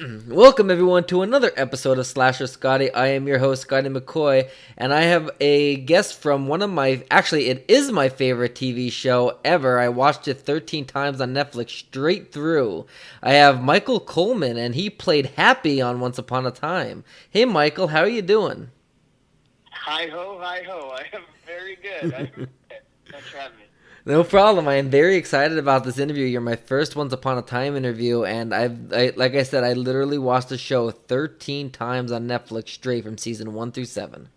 Welcome everyone to another episode of Slasher Scotty. I am your host Scotty McCoy, and I have a guest from it is my favorite TV show ever. I watched it 13 times on Netflix straight through. I have Michael Coleman, and he played Happy on Once Upon a Time. Hey Michael, how are you doing? Hi ho, hi ho. I am very good. Thanks for having me. No problem. I am very excited about this interview. You're my first Once Upon a Time interview, and like I said, I literally watched the show 13 times on Netflix straight from season 1 through 7.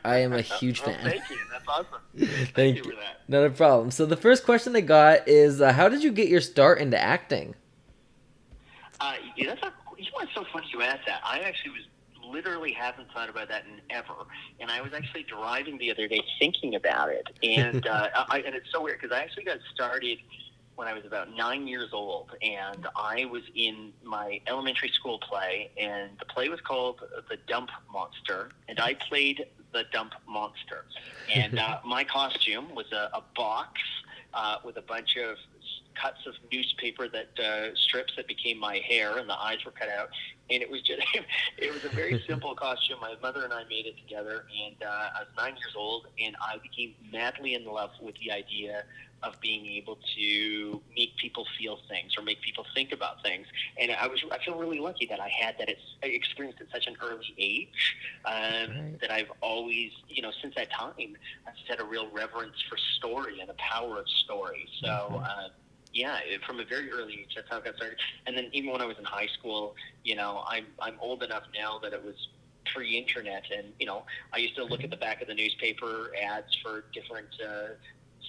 I am a huge Well, fan. thank you. That's awesome. Thank you Thank you. for that. Not a problem. So the first question I got is, how did you get your start into acting? You know what's so funny you asked that? I actually was literally haven't thought about that in ever, and I was actually driving the other day thinking about it, and and it's so weird because I actually got started when I was about 9 years old, and I was in my elementary school play, and the play was called The Dump Monster, and I played the Dump Monster, and my costume was a box with a bunch of cuts of newspaper that strips that became my hair, and the eyes were cut out. And it was just, it was a very simple costume. My mother and I made it together, and I was 9 years old, and I became madly in love with the idea of being able to make people feel things or make people think about things. And I feel really lucky that I had that experience at such an early age, Right. that I've always, since that time, I've just had a real reverence for story and the power of story. So, yeah, from a very early age, that's how I got started. And then even when I was in high school, I'm old enough now that it was pre-internet, and I used to look at the back of the newspaper ads for different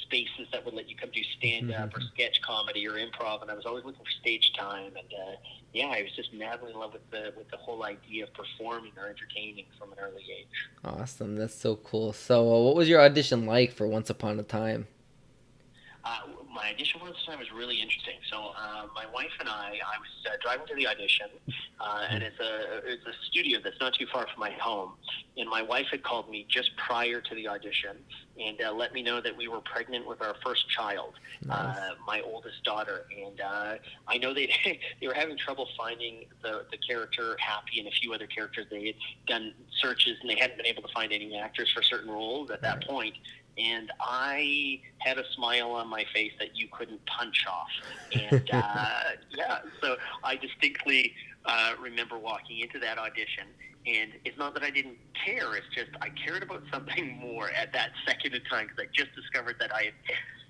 spaces that would let you come do stand-up or sketch comedy or improv, and I was always looking for stage time. And yeah, I was just madly in love with the whole idea of performing or entertaining from an early age. Awesome. That's so cool. So, what was your audition like for Once Upon a Time? Uh, my audition for this time was really interesting. So my wife and I was driving to the audition, and it's a studio that's not too far from my home. And my wife had called me just prior to the audition and let me know that we were pregnant with our first child, Nice. my oldest daughter. And I know they they were having trouble finding the character Happy and a few other characters. They had done searches and they hadn't been able to find any actors for certain roles at that Right. point, and I had a smile on my face that you couldn't punch off. And yeah, so I distinctly remember walking into that audition, and it's not that I didn't care, it's just I cared about something more at that second in time because I just discovered that I had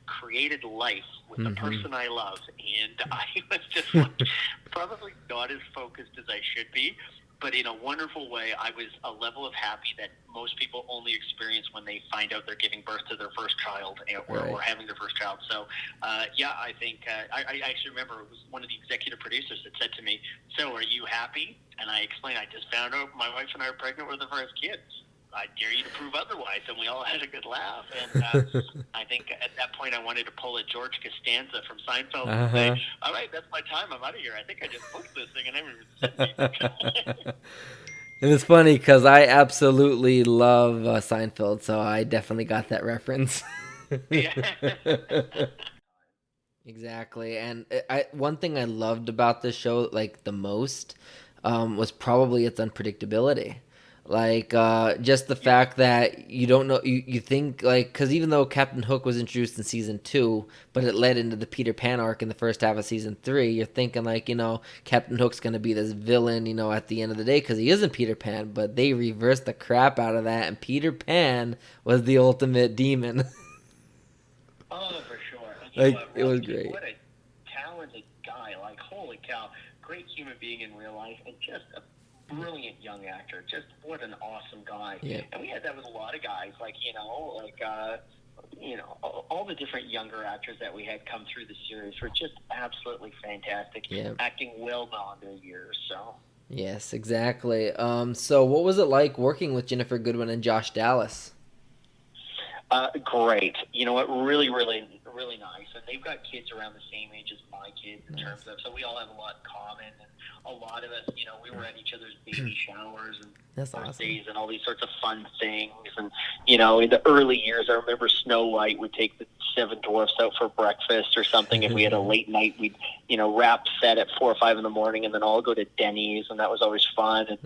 created life with the person I love, and I was just like, probably not as focused as I should be, but in a wonderful way. I was a level of happy that most people only experience when they find out they're giving birth to their first child, or Right. having their first child. So, yeah, I think I actually remember it was one of the executive producers that said to me, "So, are you happy?" And I explained, "I just found out my wife and I are pregnant with the first kid. I dare you to prove otherwise." And we all had a good laugh. And I think at that point I wanted to pull a George Costanza from Seinfeld and say, Uh-huh. "All right, that's my time. I'm out of here. I think I just booked this thing and I never even said anything." And it's funny because I absolutely love Seinfeld, so I definitely got that reference. Yeah. Exactly. And one thing I loved about this show, like the most, was probably its unpredictability. Like, just the Yeah. fact that you don't know, you think, like, because even though Captain Hook was introduced in season 2, but it led into the Peter Pan arc in the first half of season 3, you're thinking, like, Captain Hook's going to be this villain, at the end of the day, because he isn't Peter Pan, but they reversed the crap out of that, and Peter Pan was the ultimate demon. Oh, for sure. And you know Like, what, it was really, great. what a talented guy. Like, holy cow. Great human being in real life and just a brilliant young actor. Just what an awesome guy. Yeah. And we had that with a lot of guys, like, all the different younger actors that we had come through the series were just absolutely fantastic, Yeah. acting well beyond their years. So, Yes, exactly. So what was it like working with Jennifer Goodwin and Josh Dallas? great. You know what? Really, really, really nice. And they've got kids around the same age as my kids in terms Nice. of, so we all have a lot in common. And a lot of us, we were at each other's baby showers and That's birthdays awesome. and all these sorts of fun things. And, in the early years, I remember Snow White would take the seven dwarfs out for breakfast or something. If we had a late night, we'd, wrap set at 4 or 5 in the morning and then all go to Denny's, and that was always fun. And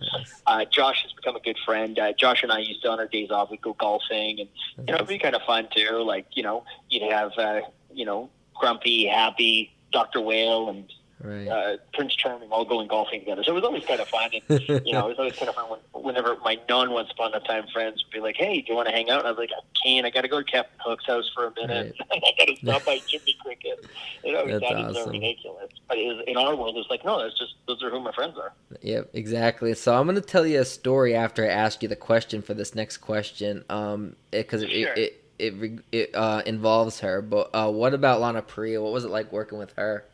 Nice. Josh has become a good friend. Josh and I used to, on our days off, we'd go golfing, and, it'd be kind of fun too. Like, you'd have, Grumpy, Happy, Dr. Whale, and Right. Prince Charming all going golfing together. So it was always kind of fun. And, it was always kind of fun whenever my non-once upon a time friends would be like, hey, do you want to hang out? And I was like, I can't. I got to go to Captain Hook's house for a minute. Right. I got to stop by Jimmy Cricket. It always That's sounded so awesome. ridiculous. But in our world, it's like, no, those are who my friends are. Yep, exactly. So I'm gonna tell you a story after I ask you the question for this next question. Because Sure. it involves her. But what about Lana Priya? What was it like working with her?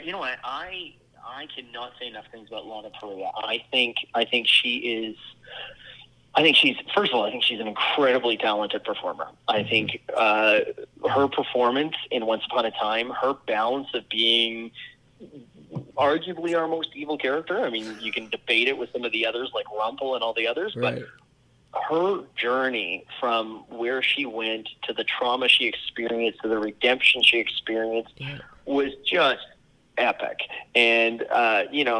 You know what? I cannot say enough things about Lana Parrilla. I think she is. I think she's, first of all, I think she's an incredibly talented performer. I Mm-hmm. think her performance in Once Upon a Time, her balance of being arguably our most evil character. I mean, you can debate it with some of the others like Rumpel and all the others, but Right. her journey from where she went to the trauma she experienced to the redemption she experienced Yeah. was just epic. And,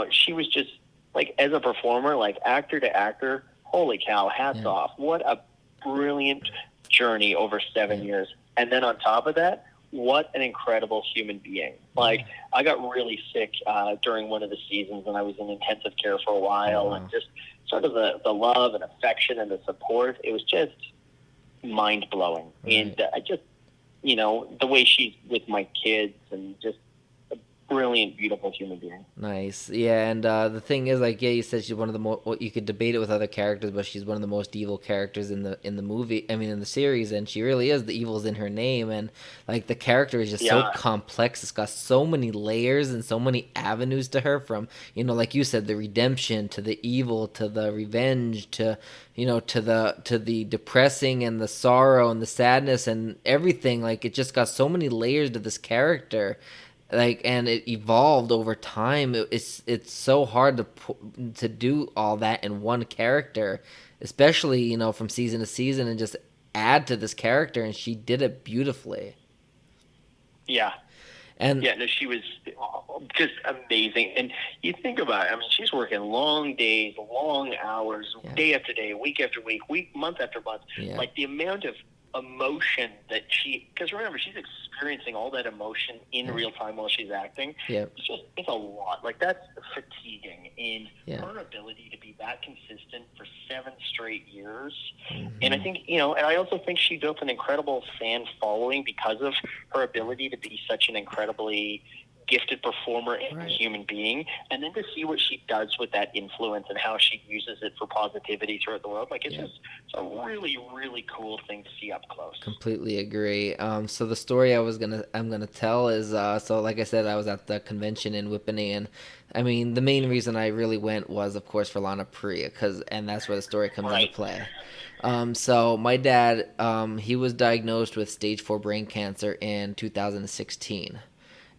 she was just, like, as a performer, like, actor to actor, holy cow, hats Yeah. off. What a brilliant journey over 7 Yeah. years. And then on top of that, what an incredible human being. Like, I got really sick during one of the seasons, and I was in intensive care for a while, Wow. and just sort of the love and affection and the support, it was just mind-blowing. Right. And I just, the way she's with my kids, and just a brilliant, beautiful human being. Nice. Yeah, and the thing is, like, yeah, you said she's one of the most. Well, you could debate it with other characters, but she's one of the most evil characters in the movie. I mean, in the series, and she really is. The evil's in her name, and like the character is just so Yeah. complex. It's got so many layers and so many avenues to her. From like you said, the redemption to the evil to the revenge to to the depressing and the sorrow and the sadness and everything. Like it just got so many layers to this character, like, and it evolved over time. It's so hard to do all that in one character, especially from season to season, and just add to this character, and she did it beautifully. Yeah. And Yeah, no, she was just amazing. And you think about it, I mean, she's working long days, long hours, Yeah. day after day, week after week, month after month. Yeah. Like the amount of emotion that because remember, she's experiencing all that emotion in real time while she's acting. Yeah. It's a lot. Like, that's fatiguing. And Yeah. her ability to be that consistent for 7 straight years. Mhm. And I think, and I also think she built an incredible fan following because of her ability to be such an incredibly gifted performer and Right. human being. And then to see what she does with that influence and how she uses it for positivity throughout the world, like, it's a really, really cool thing to see up close. Completely agree. So the story I'm gonna tell is so like I said, I was at the convention in Whippany, and I mean the main reason I really went was of course for Lana Priya, and that's where the story comes into Right. play. So my dad, he was diagnosed with stage 4 brain cancer in 2016.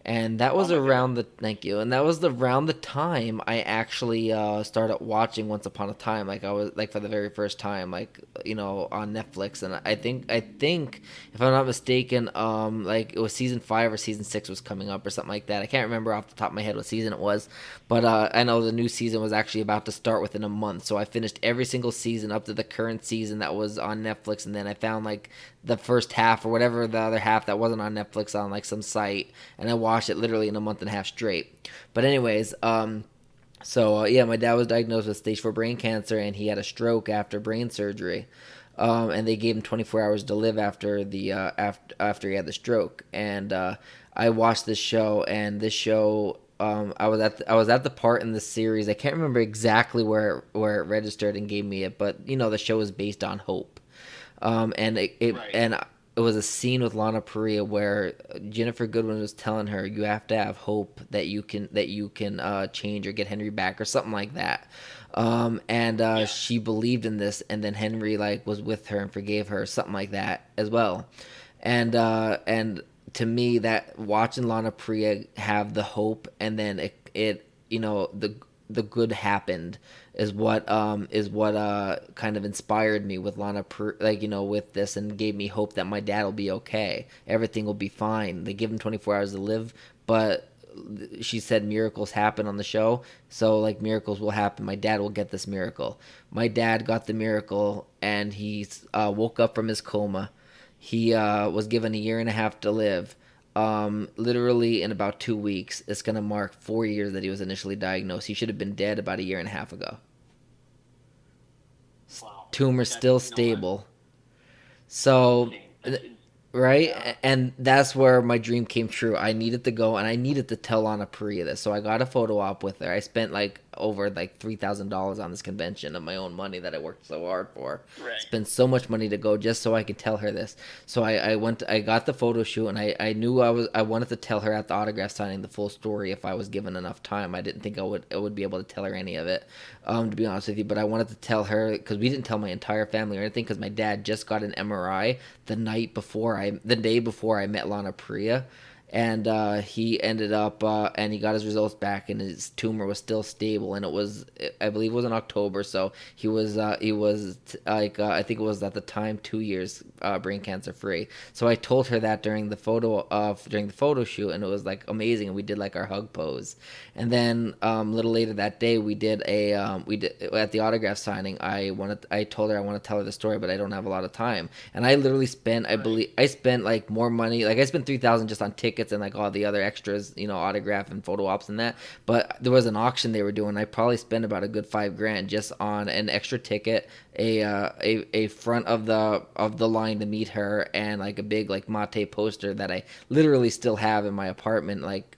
And that was Oh, my around the thank you, and that was around the time I actually started watching Once Upon a Time. Like I was like for the very first time, like on Netflix. And I think if I'm not mistaken, like it was season 5 or season 6 was coming up or something like that. I can't remember off the top of my head what season it was, but I know the new season was actually about to start within a month. So I finished every single season up to the current season that was on Netflix, and then I found like the first half or whatever the other half that wasn't on Netflix on like some site, and I watched it literally in a month and a half straight. But anyways, yeah, my dad was diagnosed with stage 4 brain cancer, and he had a stroke after brain surgery. And they gave him 24 hours to live after after he had the stroke. And I watched this show, and this show I was at the part in the series. I can't remember exactly where it registered and gave me it, but the show is based on hope. And Right. it was a scene with Lana Parrilla where Jennifer Goodwin was telling her, "You have to have hope that you can change or get Henry back or something like that." And she believed in this, and then Henry like was with her and forgave her, something like that as well. And to me, that watching Lana Priya have the hope, and then it the good happened is what kind of inspired me with with this, and gave me hope that my dad will be okay, everything will be fine. They give him 24 hours to live, but she said miracles happen on the show, so like miracles will happen. My dad will get this miracle. My dad got the miracle, and he woke up from his coma. He was given a year and a half to live. Literally in about 2 weeks, it's going to mark 4 years that he was initially diagnosed. He should have been dead about a year and a half ago. Wow. Tumor That's, still you know what? stable. So, That's right? yeah. And that's where my dream came true. I needed to go, and I needed to tell Anna Priya this. So I got a photo op with her. I spent like over like $3,000 on this convention of my own money that I worked so hard for. Right. Spent so much money to go just so I could tell her this. So I got the photo shoot, and I knew I wanted to tell her at the autograph signing the full story if I was given enough time. I didn't think I would be able to tell her any of it, to be honest with you. But I wanted to tell her, because we didn't tell my entire family or anything, because my dad just got an MRI the day before I met Lana Priya, and he ended up and he got his results back, and his tumor was still stable, and I believe it was in October, so he was I think it was at the time 2 years brain cancer free. So I told her that during the photo shoot, and it was like amazing, and we did like our hug pose. And then a little later that day, we did at the autograph signing. I told her I want to tell her the story, but I don't have a lot of time, and I literally spent, I believe I spent like more money, like I spent $3,000 just on tickets and like all the other extras, autograph and photo ops and that. But there was an auction they were doing. I probably spent about a good $5,000 just on an extra ticket, a front of the line to meet her, and like a big like mate poster that I literally still have in my apartment, like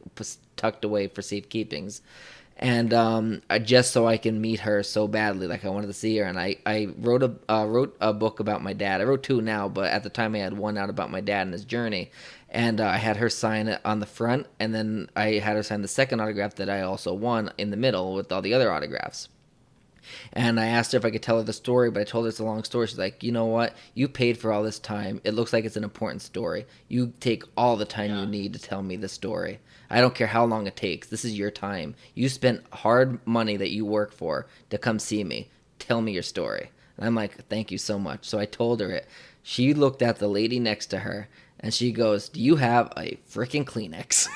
tucked away for safekeepings. And I just so I can meet her so badly, like I wanted to see her. And I wrote a book about my dad. I wrote two now, but at the time I had one out about my dad and his journey. And I had her sign it on the front, and then I had her sign the second autograph that I also won in the middle with all the other autographs. And I asked her if I could tell her the story, but I told her it's a long story. She's like, you know what? You paid for all this time. It looks like it's an important story. You take all the time you need to tell me the story. I don't care how long it takes. This is your time. You spent hard money that you work for to come see me. Tell me your story. And I'm like, thank you so much. So I told her it. She looked at the lady next to her, and she goes, do you have a freaking Kleenex?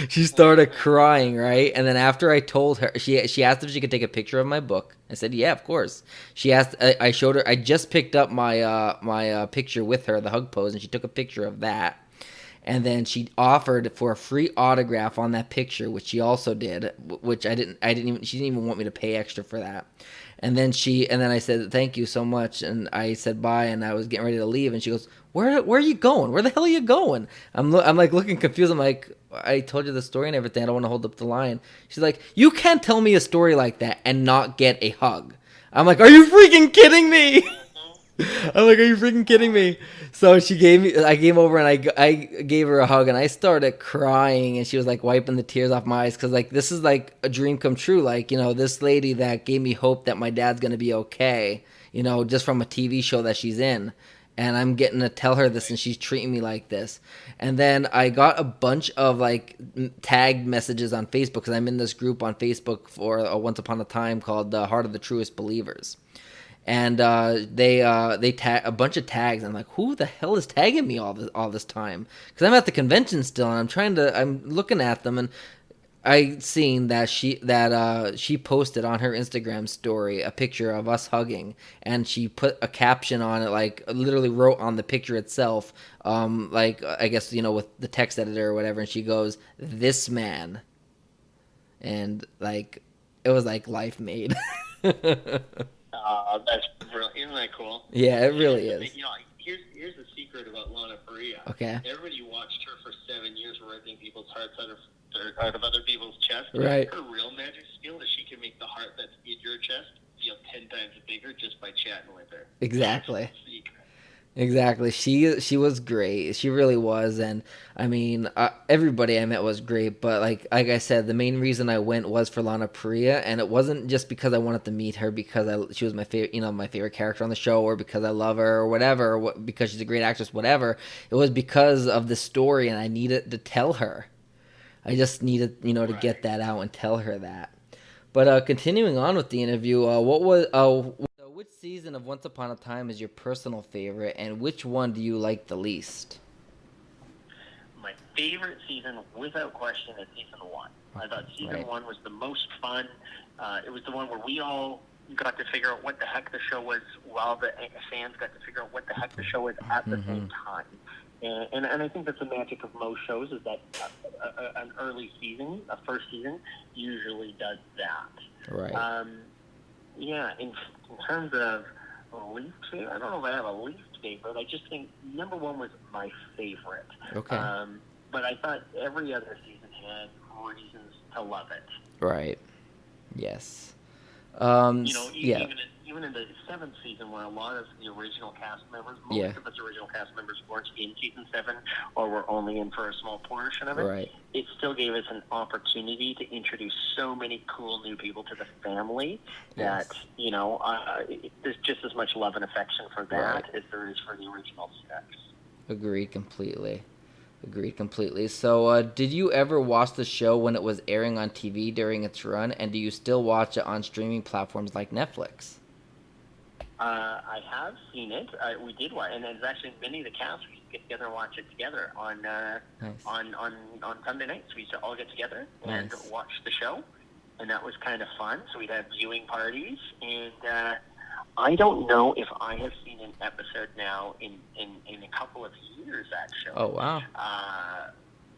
She started crying, right? And then after I told her, she asked if she could take a picture of my book. I said, yeah, of course. She asked, I showed her, I just picked up my picture with her, the hug pose, and she took a picture of that. And then she offered for a free autograph on that picture, which she also did, which she didn't even want me to pay extra for that. And then I said, thank you so much. And I said bye, and I was getting ready to leave. And she goes, where are you going? Where the hell are you going? I'm like looking confused. I'm like, I told you the story and everything. I don't want to hold up the line. She's like, you can't tell me a story like that and not get a hug. I'm like, are you freaking kidding me? I'm like, are you freaking kidding me? So I came over and I gave her a hug, and I started crying, and she was like wiping the tears off my eyes, because like this is like a dream come true. Like, this lady that gave me hope that my dad's going to be okay, just from a TV show that she's in. And I'm getting to tell her this, and she's treating me like this. And then I got a bunch of like tagged messages on Facebook, because I'm in this group on Facebook for Once Upon a Time called the Heart of the Truest Believers. And they tag a bunch of tags. I'm like, who the hell is tagging me all this time? Because I'm at the convention still, and I'm looking at them, and I seen that she posted on her Instagram story a picture of us hugging, and she put a caption on it, like literally wrote on the picture itself, like I guess with the text editor or whatever, and she goes, "This man," and like it was like life made. That's brilliant. Isn't that cool? Yeah, it really is. Here's the secret about Lana Priya. Okay. Everybody watched her for 7 years, ripping people's hearts out of other people's chests. Right. Her real magic skill is she can make the heart that's in your chest feel 10 times bigger just by chatting with her. Exactly. That's the secret. Exactly. She was great. She really was, and I mean, everybody I met was great. But like I said, the main reason I went was for Lana Parrilla, and it wasn't just because I wanted to meet her because she was my favorite, my favorite character on the show, or because I love her, or whatever, or because she's a great actress, whatever. It was because of the story, and I needed to tell her. I just needed, to get Right. that out and tell her that. But continuing on with the interview, which season of Once Upon a Time is your personal favorite, and which one do you like the least? My favorite season, without question, is season one. I thought season Right. one was the most fun. It was the one where we all got to figure out what the heck the show was, while the fans got to figure out what the heck the show was at the Mm-hmm. same time. And I think that's the magic of most shows, is that an early season, a first season, usually does that. Right. Yeah, in terms of least favorite, I don't know if I have a least favorite. I just think number one was my favorite. Okay. But I thought every other season had reasons to love it. Right. Yes. Yeah. Even in the seventh season, where a lot of the original cast members, Yeah. most of us original cast members weren't in season seven, or were only in for a small portion of it, Right. it still gave us an opportunity to introduce so many cool new people to the family that, Yes. there's just as much love and affection for that Right. as there is for the original six. Agreed completely. Agreed completely. So, did you ever watch the show when it was airing on TV during its run, and do you still watch it on streaming platforms like Netflix? I have seen it. We did watch, and there's actually many of the cast we used to get together and watch it together on Nice. on Sunday nights. We used to all get together and Nice. watch the show, and that was kind of fun. So we'd have viewing parties, and I don't know if I have seen an episode now in a couple of years, actually. Oh wow.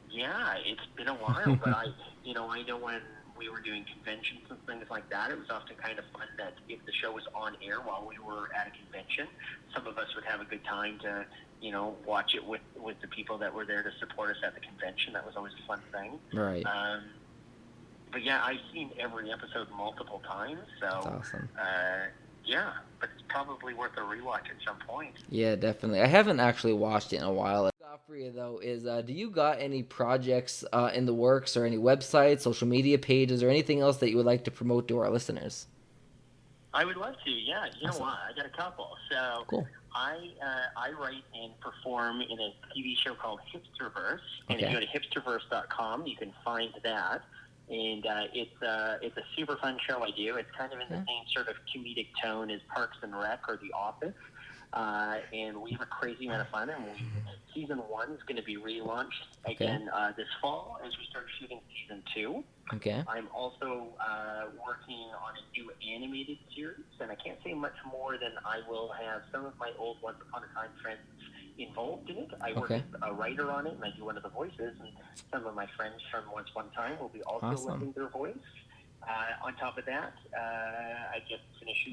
Yeah, it's been a while, but I know when we were doing conventions and things like that, it was often kind of fun that if the show was on air while we were at a convention, some of us would have a good time to, watch it with the people that were there to support us at the convention. That was always a fun thing. Right. But yeah, I've seen every episode multiple times, That's so awesome. yeah, but it's probably worth a rewatch at some point. Yeah, definitely. I haven't actually watched it in a while. Got for you though is do you got any projects in the works, or any websites, social media pages, or anything else that you would like to promote to our listeners? I would love to. Yeah, you know Awesome. what? I got a couple. So Cool. I write and perform in a TV show called Hipsterverse, and if Okay. you go to hipsterverse.com, you can find that. And it's a super fun show I do. It's kind of in the Yeah. same sort of comedic tone as Parks and Rec or The Office. And we have a crazy amount of fun. And season one is going to be relaunched again this fall as we start shooting season two. Okay. I'm also working on a new animated series, and I can't say much more than I will have some of my old Once Upon a Time friends involved in it. I work as a writer on it, and I do one of the voices, and some of my friends from Once Upon a Time will be also Awesome. lending their voice. On top of that, I just finished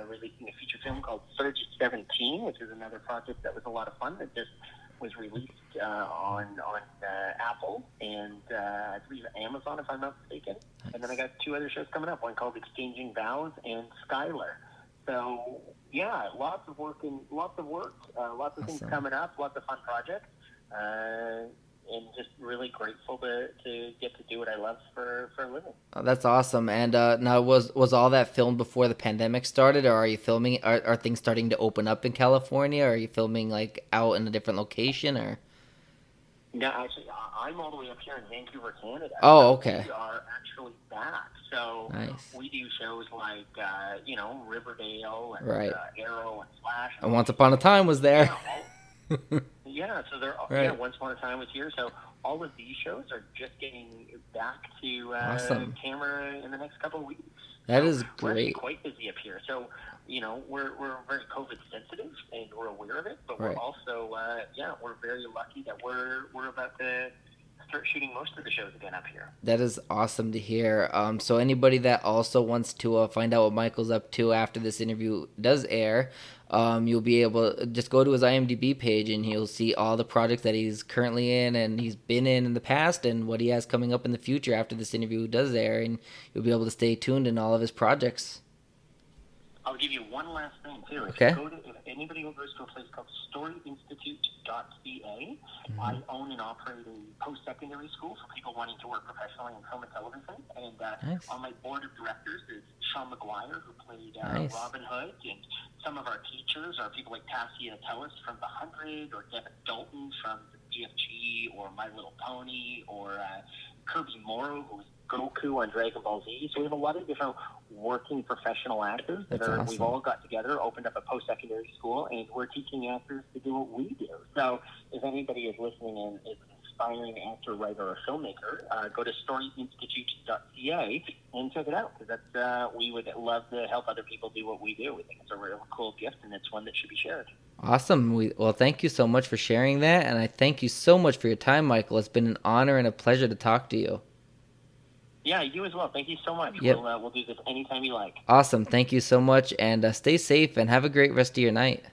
releasing a feature film called Surge 17, which is another project that was a lot of fun that just was released on Apple and I believe Amazon, if I'm not mistaken. Nice. And then I got two other shows coming up, one called Exchanging Vows and Skylar. So yeah, lots of work, lots of things coming up, lots of fun projects. And just really grateful to get to do what I love for a living. Oh, that's awesome. And now, was all that filmed before the pandemic started, or are you filming? Are things starting to open up in California? Or are you filming like out in a different location, or? No, actually, I'm all the way up here in Vancouver, Canada. Oh, okay. We are actually back. So Nice. we do shows like, Riverdale and Right. Arrow and Flash. And Once Upon a Time was there. Yeah, so Right. Once Upon a Time was here. So all of these shows are just getting back to Awesome. camera in the next couple of weeks. That is We're actually great. quite busy up here. So, we're very COVID sensitive and we're aware of it, but Right. we're also, we're very lucky that we're about to start shooting most of the shows again up here. That is awesome to hear. So anybody that also wants to find out what Michael's up to after this interview does air, you'll be able to just go to his IMDb page and he'll see all the projects that he's currently in and he's been in the past and what he has coming up in the future after this interview does air, and you'll be able to stay tuned in all of his projects. I'll give you one last thing too. Okay. If anybody who goes to a place called storyinstitute.ca, I own and operate a post-secondary school for people wanting to work professionally in film and television. And Nice. on my board of directors is Sean McGuire, who played Nice. Robin Hood, and some of our teachers are people like Tassia Tellis from The 100, or Devin Dalton from the BFG, or My Little Pony, or Kirby Morrow, who's Goku on Dragon Ball Z. So we have a lot of different working professional actors that That's awesome. we've all got together, opened up a post-secondary school, and we're teaching actors to do what we do. So if anybody is listening and is an aspiring actor, writer, or filmmaker, go to storyinstitute.ca and check it out, because that's we would love to help other people do what we do. We think it's a real cool gift, and it's one that should be shared. Awesome. Well, thank you so much for sharing that, and I thank you so much for your time, Michael. It's been an honor and a pleasure to talk to you. Yeah, you as well. Thank you so much. Yep. We'll do this anytime you like. Awesome. Thank you so much, and stay safe and have a great rest of your night.